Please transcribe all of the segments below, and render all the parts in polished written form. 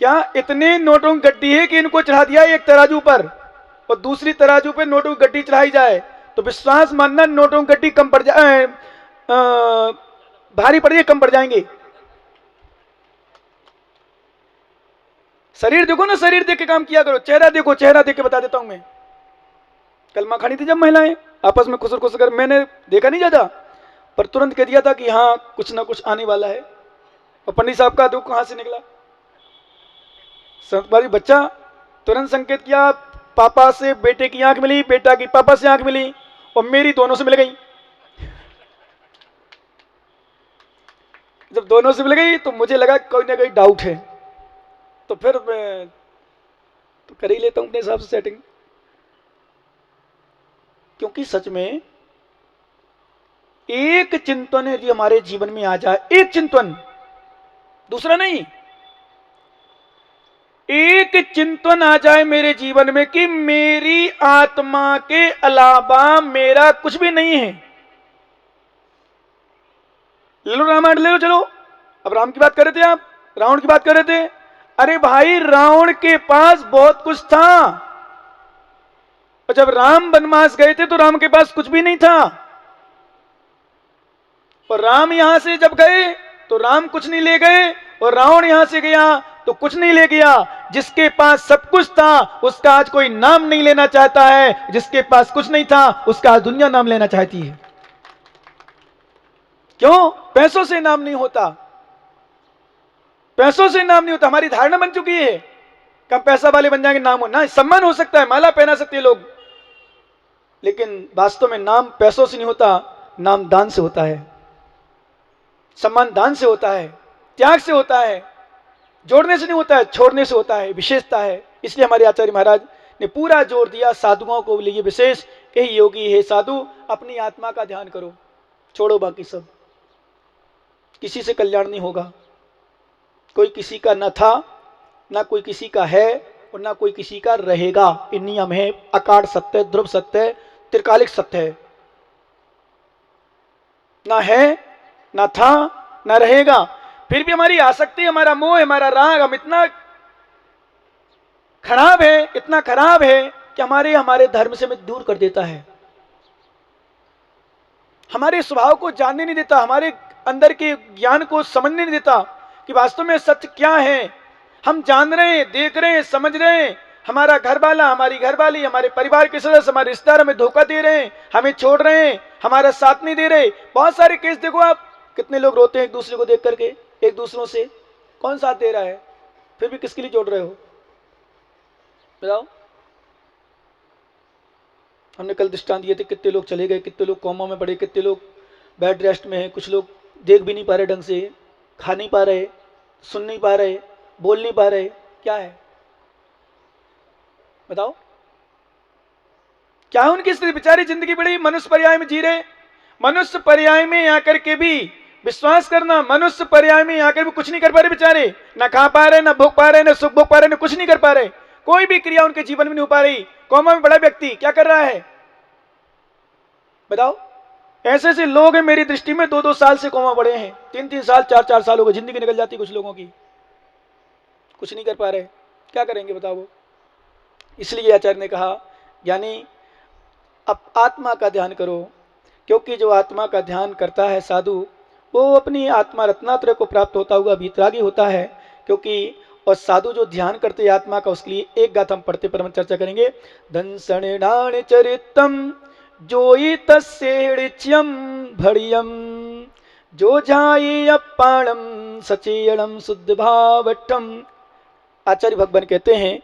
क्या इतने नोटों की गड्डी है कि इनको चढ़ा दिया एक तराजू पर और दूसरी तराजू पर नोटों की गड्डी चढ़ाई जाए तो विश्वास मानना नोटों की गड्डी कम पड़ जाए, भारी पड़ जाए, कम पड़ जाएंगे। शरीर देखो ना, शरीर देख के काम किया करो, चेहरा देखो, चेहरा देख के बता देता हूं मैं। कलमा खानी थी जब महिलाएं आपस में खुसर खुसर कर, मैंने देखा नहीं ज्यादा, पर तुरंत कह दिया था कि हाँ कुछ ना कुछ आने वाला है। और पंडित साहब का दुख कहां से निकला, बारी बच्चा तुरंत संकेत किया, पापा से बेटे की आंख मिली, बेटा की पापा से आंख मिली और मेरी दोनों से मिल गई। जब दोनों से मिल गई तो मुझे लगा कोई ना कोई डाउट है, तो फिर मैं तो कर ही लेता हूं अपने हिसाब से सेटिंग। क्योंकि सच में एक चिंतन यदि हमारे जीवन में आ जाए, एक चिंतन, दूसरा नहीं, एक चिंतन आ जाए मेरे जीवन में कि मेरी आत्मा के अलावा मेरा कुछ भी नहीं है। ले लो रामायण, ले लो, चलो अब राम की बात कर रहे थे आप, रावण की बात कर रहे थे। अरे भाई रावण के पास बहुत कुछ था, और जब राम वनवास गए थे तो राम के पास कुछ भी नहीं था, और राम यहां से जब गए तो राम कुछ नहीं ले गए, और रावण यहां से गया तो कुछ नहीं ले गया। जिसके पास सब कुछ था उसका आज कोई नाम नहीं लेना चाहता है, जिसके पास कुछ नहीं था उसका आज दुनिया नाम लेना चाहती है। क्यों? पैसों से नाम नहीं होता, पैसों से नाम नहीं होता। हमारी धारणा बन चुकी है कि हम पैसा वाले बन जाएंगे, नाम हो ना, सम्मान हो सकता है, माला पहना सकते हैं लोग, लेकिन वास्तव में नाम पैसों से नहीं होता, नाम दान से होता है, सम्मान दान से होता है, त्याग से होता है, जोड़ने से नहीं होता है, छोड़ने से होता है, विशेषता है। इसलिए हमारे आचार्य महाराज ने पूरा जोर दिया साधुओं को लिए विशेष, यही योगी है साधु, अपनी आत्मा का ध्यान करो, छोड़ो बाकी सब, किसी से कल्याण नहीं होगा। कोई किसी का न था, ना कोई किसी का है, और ना कोई किसी का रहेगा। ये नियम है, अकाट सत्य, ध्रुव सत्य, त्रिकालिक सत्य है। ना है, ना था, ना रहेगा। फिर भी हमारी आसक्ति, हमारा मोह, हमारा राग, हम इतना खराब है, इतना खराब है कि हमारे धर्म से हमें दूर कर देता है, हमारे स्वभाव को जानने नहीं देता, हमारे अंदर के ज्ञान को समझने नहीं देता कि वास्तव में सत्य क्या है। हम जान रहे हैं, देख रहे हैं, समझ रहे हैं, हमारा घर वाला, हमारी घरवाली, हमारे परिवार के सदस्य, हमारे रिश्तेदार हमें धोखा दे रहे हैं, हमें छोड़ रहे हैं, हमारा साथ नहीं दे रहे। बहुत सारे केस देखो आप, कितने लोग रोते हैं एक दूसरे को देख करके, एक दूसरों से कौन साथ दे रहा है, फिर भी किसके लिए जोड़ रहे हो बताओ। हमने कल दृष्टांत दिए थे, कितने लोग चले गए, कितने लोग कोमा में पड़े, कितने लोग बेड रेस्ट में हैं, कुछ लोग देख भी नहीं पा रहे ढंग से, खा नहीं पा रहे, सुन नहीं पा रहे, बोल नहीं पा रहे। क्या है बताओ, क्या है उनकी स्थिति? बेचारी जिंदगी बड़ी मनुष्य पर्याय में जी रहे, मनुष्य पर्याय में आकर के भी विश्वास करना, मनुष्य पर्याय में आकर भी कुछ नहीं कर पा रहे बेचारे, ना खा पा रहे, ना भोग पा रहे, ना सुख भोग पा रहे, ना कुछ नहीं कर पा रहे, कोई भी क्रिया उनके जीवन में नहीं हो पा रही। कोमा में बड़ा व्यक्ति क्या कर रहा है बताओ। ऐसे ऐसे लोग हैं मेरी दृष्टि में, 2-2 साल से कोमा पड़े हैं, 3-3 साल, 4-4 साल हो गए, जिंदगी निकल जाती कुछ लोगों की, कुछ नहीं कर पा रहे, क्या करेंगे बताओ वो। इसलिए आचार्य ने कहा, यानी अब आत्मा का ध्यान करो, क्योंकि जो आत्मा का ध्यान करता है साधु, वो अपनी आत्मा रत्नात्रय को प्राप्त होता हुआ भीतरागी होता है। क्योंकि और साधु जो ध्यान करते हैं आत्मा का, उसके लिए एक गाथा हम पढ़ते पर हम चर्चा करेंगे। दंसणाण चरितम जोई तस्येच्यम भड़ियम जो जाई अपाणम सचेयणम शुद्ध भावटम। आचार्य भगवान कहते हैं,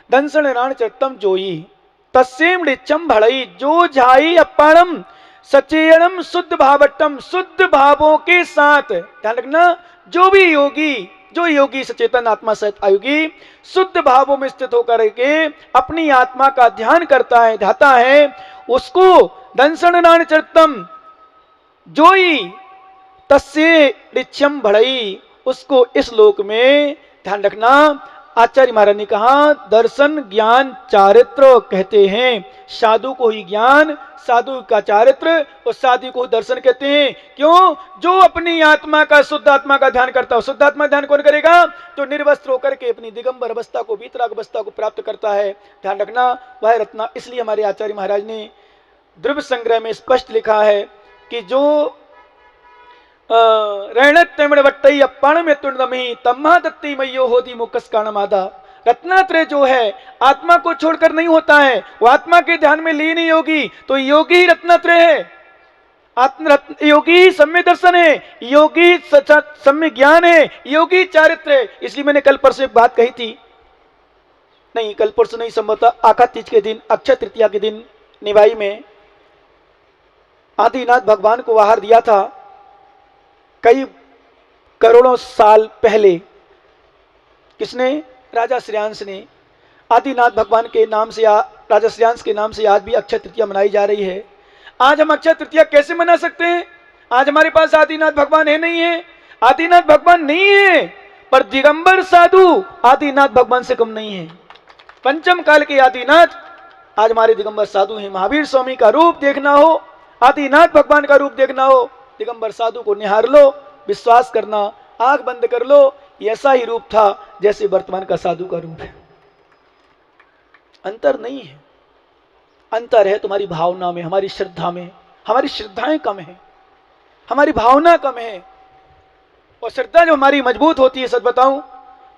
दंसणाण चरितम जोई तस्येच्यम भड़ई जो जाई अपाणम सचेयणम शुद्ध भावटम। शुद्ध भावों के साथ, ध्यान रखना, जो योगी सचेतन आत्मा सहित आयोगी शुद्ध भावों में स्थित होकर के अपनी आत्मा का ध्यान करता है, ध्याता है, उसको दंसणाण चरितम जोई तस्य ऋच्यम भड़ई, उसको इस लोक में, ध्यान रखना, आचार्य महाराज ने कहा दर्शन ज्ञान चारित्र कहते हैं। साधु को ही ज्ञान, साधु का चारित्र और साधु को दर्शन कहते हैं। क्यों? जो अपनी आत्मा का, शुद्ध आत्मा का ध्यान करता हो। शुद्ध आत्मा ध्यान कौन करेगा? जो निर्वस्त्र होकर के अपनी दिगंबर अवस्था को, वीतराग अवस्था को प्राप्त करता है। ध्यान रखना, वह रत्ना। इसलिए हमारे आचार्य महाराज ने द्रव्य संग्रह में स्पष्ट लिखा है कि जो रणत्तमणवट्टई अप्पण में तुंडमी तम्मा दत्ती मयो होती मुकस काणमादा। रत्नात्रय जो है आत्मा को छोड़कर नहीं होता है, वो आत्मा के ध्यान में लीन ही होगी। तो योगी ही रत्नात्रय है, योगी सम्य दर्शन है, योगी सम्य ज्ञान है, योगी चारित्र है। इसलिए मैंने कल परसों एक बात कही थी, नहीं कल परसों नहीं, संभवतः आखा तीज के दिन, अक्षय तृतीया के दिन निवाई में आदिनाथ भगवान को आहार दिया था। कई करोड़ों साल पहले किसने? राजा श्रेयांश ने। आदिनाथ भगवान के नाम से, राजा श्रेयांश के नाम से आज भी अक्षय तृतीया मनाई जा रही है। आज हम अक्षय तृतीया कैसे मना सकते हैं? आज हमारे पास आदिनाथ भगवान है नहीं है? आदिनाथ भगवान नहीं है, पर दिगंबर साधु आदिनाथ भगवान से कम नहीं है। पंचम काल के आदिनाथ आज हमारे दिगंबर साधु हैं। महावीर स्वामी का रूप देखना हो, आदिनाथ भगवान का रूप देखना हो, दिगंबर साधु को निहार लो, विश्वास करना, आंख बंद कर लो, ऐसा ही रूप था जैसे वर्तमान का साधु का रूप है। अंतर नहीं है। अंतर है तुम्हारी भावना में, हमारी श्रद्धा में। हमारी श्रद्धाएं कम है, हमारी भावना कम है। और श्रद्धा जो हमारी मजबूत होती है, सच बताऊं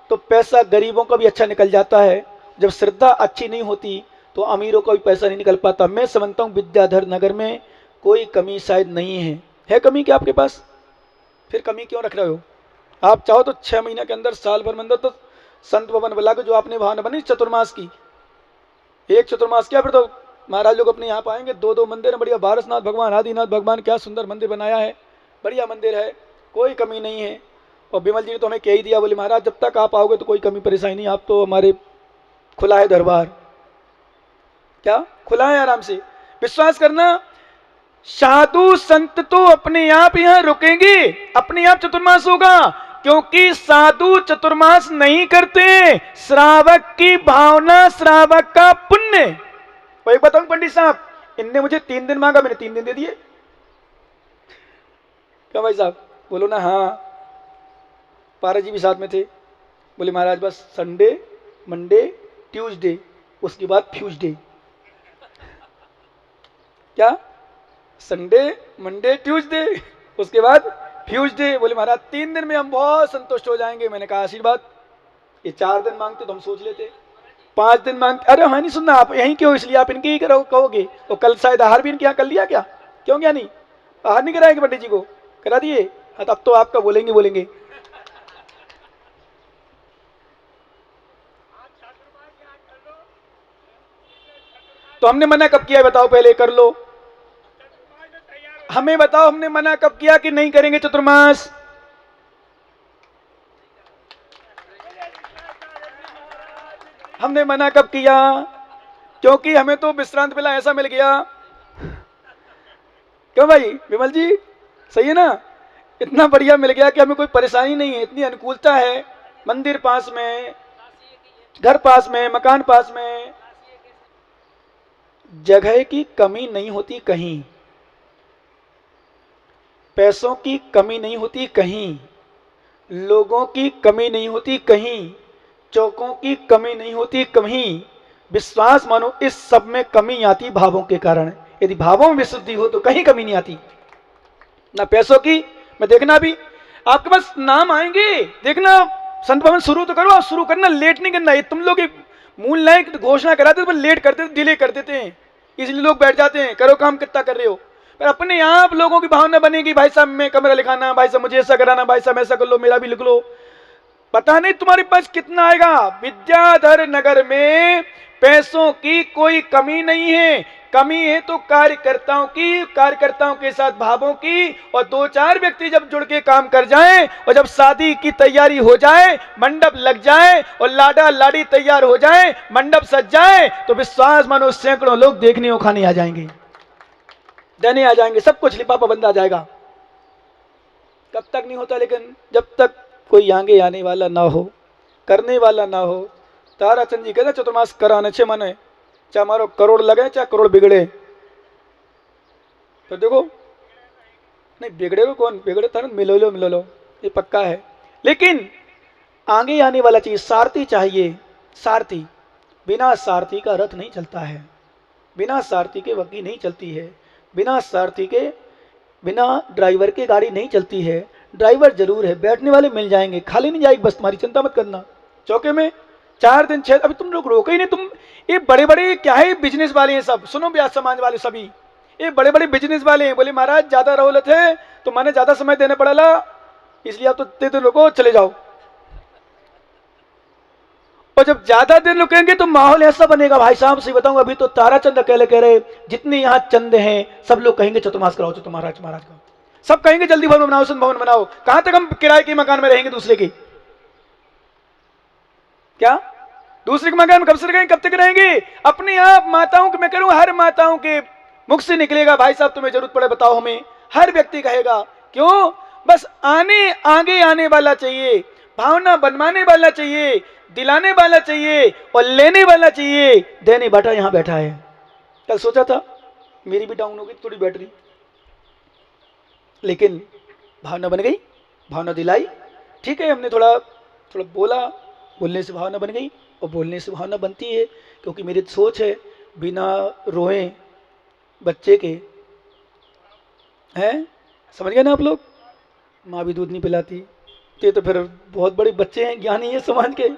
तो पैसा गरीबों का भी अच्छा निकल जाता है। जब श्रद्धा अच्छी नहीं होती तो अमीरों का भी पैसा नहीं निकल पाता। मैं समझता हूं विद्याधर नगर में कोई कमी शायद नहीं है कमी क्या आपके पास? फिर कमी क्यों रख रहे हो? आप चाहो तो 6 महीने के अंदर, साल भर में अंदर तो संत भवन बुला के जो आपने भावना बनी चतुर्मास की, एक चतुर्मास किया, फिर तो महाराज लोग अपने यहाँ पाएंगे। 2 मंदिर है बढ़िया, बारसनाथ भगवान, आदिनाथ भगवान, क्या सुंदर मंदिर बनाया है, बढ़िया मंदिर है, कोई कमी नहीं है। और विमल जी ने तो हमें कह ही दिया, बोले महाराज जब तक आप आओगे तो कोई कमी परेशानी नहीं, आप तो हमारे खुला है दरबार। क्या खुला है? आराम से विश्वास करना। साधु संत तो अपने आप यहां रुकेंगे, अपने आप चतुर्मास होगा, क्योंकि साधु चतुर्मास नहीं करते। श्रावक की भावना, श्रावक का पुण्य। वही बताऊं पंडित साहब, इनने मुझे 3 दिन मांगा, मैंने 3 दिन दे दिए। क्या भाई साहब बोलो ना? हाँ, पारा जी भी साथ में थे। बोले महाराज बस संडे, मंडे, ट्यूसडे, उसके बाद फ्यूजडे। क्या? संडे, मंडे, ट्यूसडे, उसके बाद फ्यूजडे। बोले महाराज 3 दिन में हम बहुत संतुष्ट हो जाएंगे। मैंने कहा आशीर्वाद, ये 4 दिन मांगते तो हम सोच लेते, 5 दिन मांगते। अरे हाँ नहीं सुनना, आप यहीं क्यों? इसलिए आप इनके ही कहोगे। तो कल शायद आहार भी इनके यहाँ कर लिया क्या? क्यों क्या नहीं? आहार नहीं कराएंगे पंडित जी को? करा दिए? हाँ, अब तो आपका बोलेंगे। तो हमने मना कब किया बताओ? पहले कर लो, हमें बताओ, हमने मना कब किया कि नहीं करेंगे चतुर्मास? हमने मना कब किया? क्योंकि हमें तो विश्रांत मिला, ऐसा मिल गया। क्यों भाई विमल जी? सही है ना? इतना बढ़िया मिल गया कि हमें कोई परेशानी नहीं है, इतनी अनुकूलता है। मंदिर पास में, घर पास में, मकान पास में, जगह की कमी नहीं होती कहीं, पैसों की कमी नहीं होती कहीं, लोगों की कमी नहीं होती कहीं, चौकों की कमी नहीं होती कहीं। विश्वास मानो इस सब में कमी आती भावों के कारण। यदि भावों में विशुद्धि हो तो कहीं कमी नहीं आती, ना पैसों की। मैं देखना भी आपके पास नाम आएंगे, देखना संत भवन शुरू तो करो, शुरू करना, लेट नहीं करना। ये तुम लोग मूल नायक घोषणा कराते तो लेट करते, डिले कर देते हैं, इसलिए लोग बैठ जाते हैं। करो काम कितना कर रहे हो, पर अपने आप लोगों की भावना बनेगी, भाई साहब मैं कमरा लिखाना, भाई साहब मुझे ऐसा कराना, भाई साहब ऐसा कर लो, मेरा भी लिख लो। पता नहीं तुम्हारे पास कितना आएगा। विद्याधर नगर में पैसों की कोई कमी नहीं है, कमी है तो कार्यकर्ताओं की, कार्यकर्ताओं के साथ भावों की। और 2-4 व्यक्ति जब जुड़ के काम कर जाएं और जब शादी की तैयारी हो जाए, मंडप लग जाए और लाडा लाड़ी तैयार हो जाए, मंडप सज जाए, तो विश्वास मानो सैकड़ों लोग देखने और खाने आ जाएंगे, देने आ जाएंगे, सब कुछ लिपापा बंद आ जाएगा। कब तक नहीं होता? लेकिन जब तक कोई आगे आने वाला ना हो, करने वाला ना हो। ताराचंद जी कहते चतुर्मास कराने छे मने, चाहे मारो करोड़ लगे चाहे करोड़ बिगड़े। तो देखो नहीं बिगड़े को कौन बिगड़े था, मिलो लो ये पक्का है। लेकिन आगे आने वाला चीज सारथी चाहिए। सारथी, बिना सारथी का रथ नहीं चलता है, बिना सारथी के बग्गी नहीं चलती है, बिना सारथी के, बिना ड्राइवर के गाड़ी नहीं चलती है। ड्राइवर जरूर है, बैठने वाले मिल जाएंगे, खाली नहीं जाएगी बस, तुम्हारी चिंता मत करना। चौके में 4 दिन 6, अभी तुम लोग रोके ही नहीं। तुम ये बड़े बड़े क्या है बिजनेस वाले हैं सब, सुनो ब्याज समाज वाले सभी, ये बड़े बड़े बिजनेस वाले हैं। बोले महाराज ज्यादा रहोलत है तो मैंने ज्यादा समय देना पड़ेगा, इसलिए आप तो इतने दिन रुको चले जाओ। और जब ज्यादा दिन रुकेंगे तो माहौल ऐसा बनेगा भाई साहब से बताऊं, अभी तो ताराचंद अकेले कह रहे जितने यहाँ चंद हैं सब लोग कहेंगे चतुर्मास कराओ, चतुर्मास महाराज का, सब कहेंगे जल्दी भवन बनाओ, सुन भवन बनाओ। कहां तक हम किराए के मकान में रहेंगे दूसरे के, क्या दूसरे के मकान में कब से रहेंगे, कब तक रहेंगे। अपने आप माताओं के, मैं करूं हर माताओं के मुख से निकलेगा भाई साहब तुम्हें जरूरत पड़े बताओ हमें, हर व्यक्ति कहेगा। क्यों, बस आगे आने वाला चाहिए, भावना बनवाने वाला चाहिए, दिलाने वाला चाहिए और लेने वाला चाहिए। देने बाटा यहां बैठा है। कल सोचा था मेरी भी डाउन होगी थोड़ी बैटरी, लेकिन भावना बन गई, भावना दिलाई। ठीक है, हमने थोड़ा थोड़ा बोला, बोलने से भावना बन गई और बोलने से भावना बनती है। क्योंकि मेरी सोच है बिना रोए बच्चे के, हैं समझ गए ना आप लोग, माँ भी दूध नहीं पिलाती। ये तो फिर बहुत बड़े बच्चे हैं, ज्ञानी है समाज के।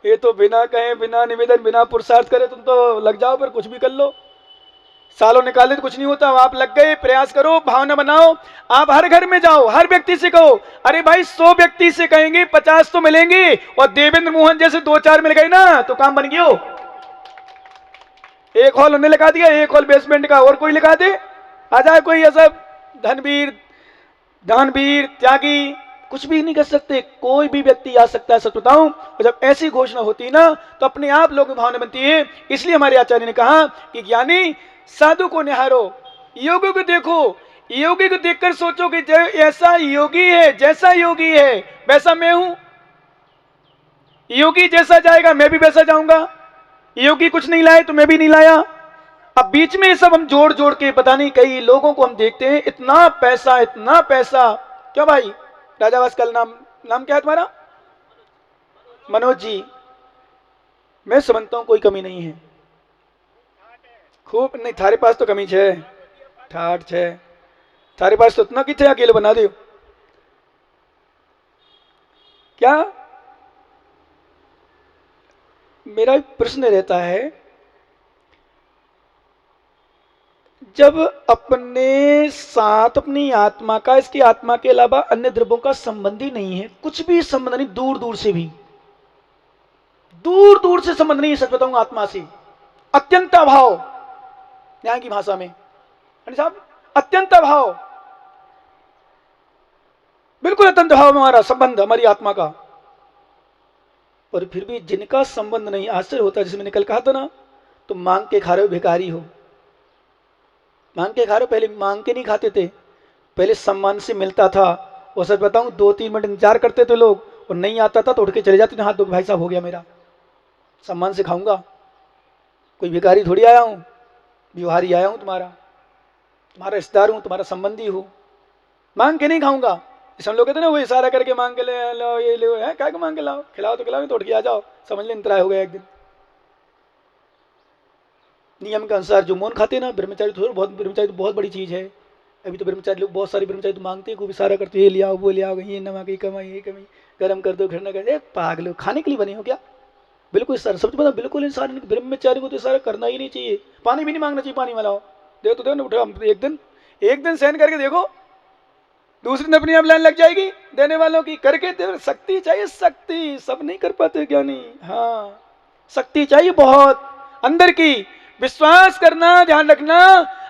ये तो बिना कहे, बिना निवेदन, बिना पुरुषार्थ करे तुम तो लग जाओ, फिर कुछ भी कर लो, सालों निकाले तो कुछ नहीं होता। आप लग गए, प्रयास करो, भावना बनाओ। आप हर घर में जाओ, हर व्यक्ति से कहो, अरे भाई 100 व्यक्ति से कहेंगे 50 तो मिलेंगे, और देवेंद्र मोहन जैसे 2-4 मिल गए ना तो काम बन गया। एक हॉल उन्हें लगा दिया, एक हॉल बेसमेंट का, और कोई लगा दे, आ जाए कोई ऐसा धनवीर, दानवीर, त्यागी, कुछ भी नहीं कर सकते, कोई भी व्यक्ति आ सकता है, सच बताऊं। और जब ऐसी घोषणा होती है ना तो अपने आप लोगों में भावना बनती है। इसलिए हमारे आचार्य ने कहा कि ज्ञानी साधु को निहारो, योगी को देखो, योगी को देखकर सोचो कि ऐसा योगी है, जैसा योगी है वैसा मैं हूं। योगी जैसा जाएगा मैं भी वैसा जाऊंगा, योगी कुछ नहीं लाए तो मैं भी नहीं लाया। अब बीच में सब हम जोड़ जोड़ के, पता नहीं कई लोगों को हम देखते हैं इतना पैसा, इतना पैसा। क्यों भाई राजावास, कल नाम क्या है तुम्हारा, मनोज जी। मैं समझता हूं कोई कमी नहीं है, खूब नहीं, थारे पास तो कमी है, ठाठ है थारे पास तो इतना किथे अकेले बना दो क्या। मेरा प्रश्न रहता है, जब अपने साथ अपनी आत्मा का, इसकी आत्मा के अलावा अन्य द्रव्यों का संबंध ही नहीं है, कुछ भी संबंध नहीं, दूर दूर से भी, दूर दूर से संबंध नहीं है, सच बताऊंगा आत्मा से, अत्यंत अभाव, न्याय की भाषा में साहब अत्यंत अभाव, बिल्कुल अत्यंत अभाव में हमारा संबंध, हमारी आत्मा का। और फिर भी जिनका संबंध नहीं, आश्चर्य होता है। जैसे मैंने कल कहा था ना, तुम मांग के खा रहे हो, भिखारी हो, मांग के खा रहे हो। पहले मांग के नहीं खाते थे, पहले सम्मान से मिलता था। और सच बताऊं 2-3 मिनट इंतजार करते थे लोग, और नहीं आता था तो उठ के चले जाते थे, हाथ दो भाई साहब हो गया मेरा, सम्मान से खाऊंगा, कोई भिखारी थोड़ी आया हूं, व्यवहारी आया हूं, तुम्हारा रिश्तेदार हूं, तुम्हारा संबंधी हूं, मांग के नहीं खाऊंगा। हम लोग कहते ना, वो इशारा करके मांग के ले लो, ये ले है, क्या मांग के लाओ, खिलाओ तो खिलाओ, तोड़ के आ जाओ, समझ ले इंतराय हो गया एक दिन। नियम के अनुसार जो मौन खाते ना ब्रह्मचारी, थोड़ा बहुत ब्रह्मचारी तो बहुत बड़ी चीज है। अभी तो ब्रह्मचारी लोग, बहुत सारे ब्रह्मचारी तो मांगते हैं, खूब इशारा करते हैं, ये ले आओ, वो ले आओ, ये नमक, ये कमाई, ये कमी, गर्म कर दो, घर न कर, पागल खाने के लिए बने हो क्या। बिल्कुल इशारा, सबसे पता बिल्कुल इंसान ब्रह्मचारी को तो इशारा करना ही नहीं चाहिए। पानी भी नहीं मांगना चाहिए, पानी में लाओ, देखो तो देखो ना, उठो एक दिन सहन करके देखो, दूसरे दिन अपनी आप लाइन लग जाएगी देने वालों की, करके दे। शक्ति चाहिए, शक्ति, सब नहीं कर पाते ज्ञानी। हाँ शक्ति चाहिए बहुत अंदर की, विश्वास करना, ध्यान रखना।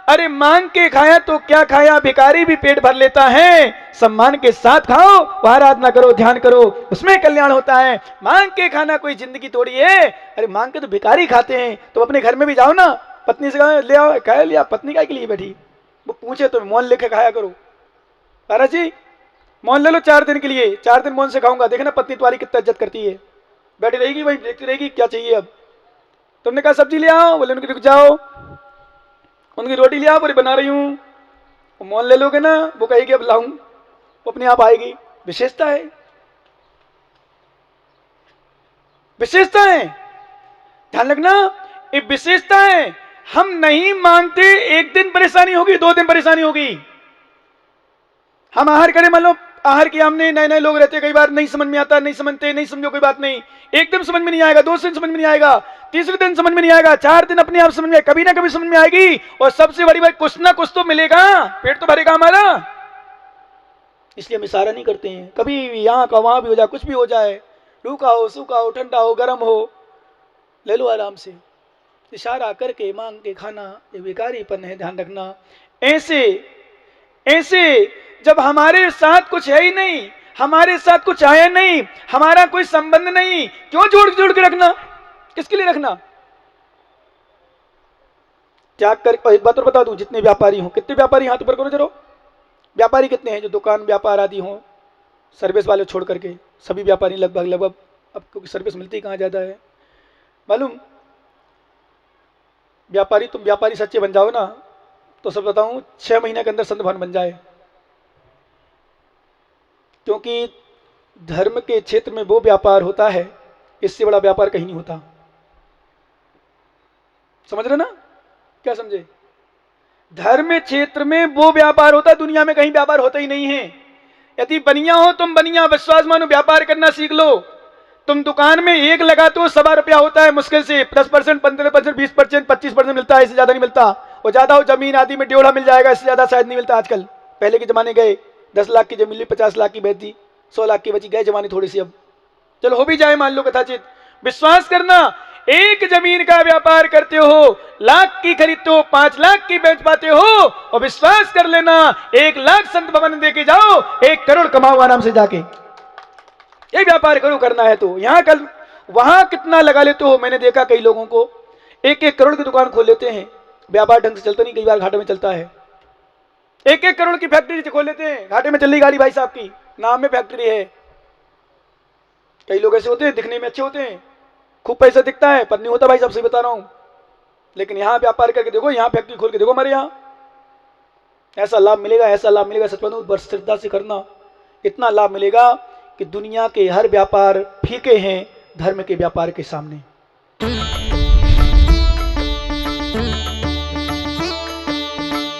अरे मांग के खाया तो क्या खाया, भिखारी भी पेट भर लेता है, सम्मान के साथ खाओ, आराधना करो, ध्यान करो, उसमें कल्याण होता है। मांग के खाना कोई जिंदगी थोड़ी है। अरे मांग के तो भिखारी खाते हैं, तो अपने घर में भी जाओ ना, पत्नी से ले आओ, खाया लिया, पत्नी काय के लिए बैठी, वो पूछे तो मौन लेके खाया करो। महाराज जी मौन ले लो 4 दिन के लिए, 4 दिन मौन से खाऊंगा, देखना पत्नी तुम्हारी कितना इज्जत करती है। बैठी रहेगी वहीं देखती रहेगी क्या चाहिए। अब तुमने कहा सब्जी ले आओ, बोले उनकी रुक जाओ, उनकी रोटी ले आओ, बोले बना रही हूं। वो मौन ले लोगे ना, वो कहेगी अब लाऊं, वो अपने आप आएगी। विशेषता है, विशेषता है, ध्यान रखना, ये विशेषता है। हम नहीं मांगते, एक दिन परेशानी होगी, 2 दिन परेशानी होगी। हम आहार करें, मान लो आहार किया हमने, नए नए लोग रहते, कई बार नहीं समझ में आता, नहीं समझते, नहीं समझो कोई बात नहीं, एक दिन समझ में नहीं आएगा, 2 दिन समझ में नहीं आएगा, तीसरे दिन समझ में नहीं आएगा, 4 दिन अपने आप समझ में, कभी ना कभी समझ में आएगी। और सबसे बड़ी बात, कुछ ना कुछ तो मिलेगा, पेट तो भरेगा हमारा। इसलिए हम इशारा नहीं करते हैं, कभी यहाँ का वहां भी हो जाए, कुछ भी हो जाए, रूखा हो, सूखा हो, ठंडा हो, गर्म हो, ले लो आराम से। इशारा करके मांग के खाना ये बेकारीपन है, ध्यान रखना। ऐसे ऐसे जब हमारे साथ कुछ है ही नहीं, हमारे साथ कुछ आया नहीं, हमारा कोई संबंध नहीं, क्यों जोड़ जोड़ के रखना, किसके लिए रखना? त्याग कर। एक बात और बता दूं, जितने व्यापारी हो, कितने व्यापारी हाथ ऊपर करो जरा, व्यापारी कितने हैं जो दुकान व्यापार आदि हो, सर्विस वाले छोड़ करके सभी व्यापारी लगभग लगभग, अब क्योंकि सर्विस मिलती कहाँ ज़्यादा है मालूम। व्यापारी, तुम व्यापारी सच्चे बन जाओ ना, तो सब बताऊं 6 महीने के अंदर संत भवन बन जाए। क्योंकि धर्म के क्षेत्र में वो व्यापार होता है, इससे बड़ा व्यापार कहीं नहीं होता। समझ रहे ना, क्या समझे? धर्म क्षेत्र में वो व्यापार होता है, दुनिया में कहीं व्यापार होता ही नहीं है। यदि बनिया हो तुम, बनिया विश्वास मानो, व्यापार करना सीख लो। तुम दुकान में 1 लगाते हो, 1.25 रुपया होता है मुश्किल से, 10%, 15%, 20%, 25% मिलता है, इससे ज्यादा नहीं मिलता। और ज्यादा हो जमीन आदि में 1.5 मिल जाएगा, इससे ज्यादा शायद नहीं मिलता आजकल। पहले के जमाने गए, 10 लाख की जमीन ली, 50 लाख की बेच दी, 100 लाख की बची, गए जमाने थोड़ी सी। अब चलो हो भी जाए मान लो कथाचित, विश्वास करना, 1 जमीन का व्यापार करते हो, लाख की खरीदते हो, 5 लाख की बेच पाते हो। और विश्वास कर लेना, 1 लाख संत भवन देके जाओ, 1 करोड़ कमाओ आराम से जाके। ये व्यापार करो, करना है तो। यहां कल वहां कितना लगा लेते हो, मैंने देखा कई लोगों को 1-1 करोड़ की दुकान खोल लेते हैं, व्यापार ढंग से चलता नहीं, कई बार घाटे में चलता है। 1-1 करोड़ की फैक्ट्री खोल लेते हैं, घाटे में चल रही गाड़ी भाई साहब की, नाम में फैक्ट्री है। कई लोग ऐसे होते हैं, दिखने में अच्छे होते हैं, खूब पैसा दिखता है, पर नहीं होता भाई साहब, सही बता रहा हूं। लेकिन यहां व्यापार करके देखो, यहां फैक्ट्री खोल के देखो, हमारे यहां ऐसा लाभ मिलेगा, ऐसा लाभ मिलेगा, सच बताऊं, बस श्रद्धा से करना, इतना लाभ मिलेगा कि दुनिया के हर व्यापार फीके हैं धर्म के व्यापार के सामने।